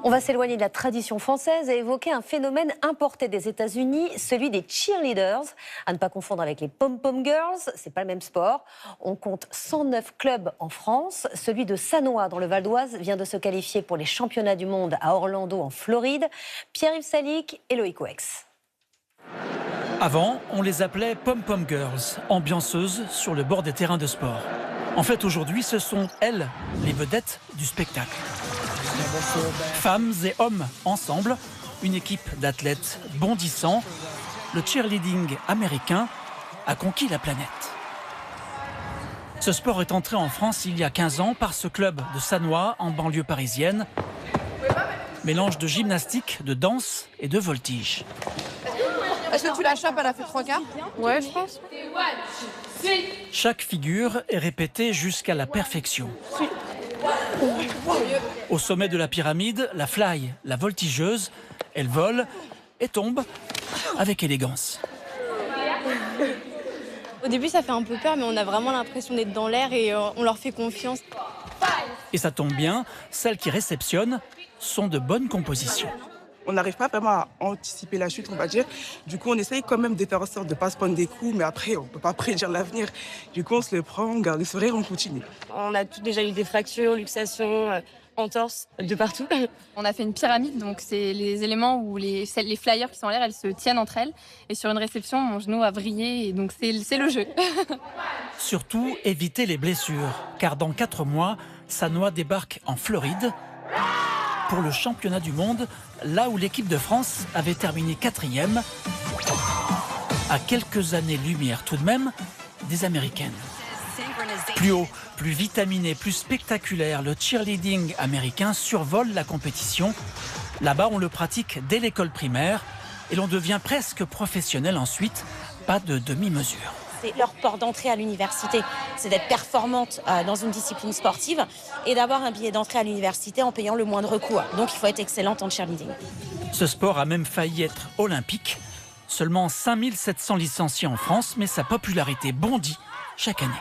On va s'éloigner de la tradition française et évoquer un phénomène importé des États-Unis, celui des cheerleaders. À ne pas confondre avec les pom-pom girls, c'est pas le même sport. On compte 109 clubs en France. Celui de Sannois, dans le Val d'Oise, vient de se qualifier pour les championnats du monde à Orlando, en Floride. Pierre-Yves Salic et Loïc Ouex. Avant, on les appelait pom-pom girls, ambianceuses sur le bord des terrains de sport. En fait, aujourd'hui, ce sont elles, les vedettes du spectacle. Femmes et hommes ensemble, une équipe d'athlètes bondissants, le cheerleading américain a conquis la planète. Ce sport est entré en France il y a 15 ans par ce club de Sannois en banlieue parisienne. Mélange de gymnastique, de danse et de voltige. Est-ce que tu la chopes, elle a fait 3 quarts? Ouais, je pense. Chaque figure est répétée jusqu'à la perfection. Au sommet de la pyramide, la fly, la voltigeuse, elle vole et tombe avec élégance. Au début, ça fait un peu peur, mais on a vraiment l'impression d'être dans l'air et on leur fait confiance. Et ça tombe bien, celles qui réceptionnent sont de bonnes compositions. On n'arrive pas vraiment à anticiper la chute, on va dire. Du coup, on essaye quand même de faire en sorte de ne pas se prendre des coups, mais après, on ne peut pas prédire l'avenir. Du coup, on se le prend, on garde le sourire, on continue. On a déjà eu des fractures, luxations, entorses de partout. On a fait une pyramide, donc c'est les éléments où les flyers qui sont en l'air, elles se tiennent entre elles. Et sur une réception, mon genou a vrillé, et donc c'est le jeu. Surtout, évitez les blessures, car dans 4 mois, Sannois débarque en Floride pour le championnat du monde, là où l'équipe de France avait terminé 4e, à quelques années-lumière tout de même des Américaines. Plus haut, plus vitaminé, plus spectaculaire, le cheerleading américain survole la compétition. Là-bas, on le pratique dès l'école primaire et l'on devient presque professionnel ensuite, pas de demi-mesure. C'est leur porte d'entrée à l'université, c'est d'être performante dans une discipline sportive et d'avoir un billet d'entrée à l'université en payant le moindre coût. Donc il faut être excellente en cheerleading. Ce sport a même failli être olympique. Seulement 5700 licenciés en France, mais sa popularité bondit chaque année.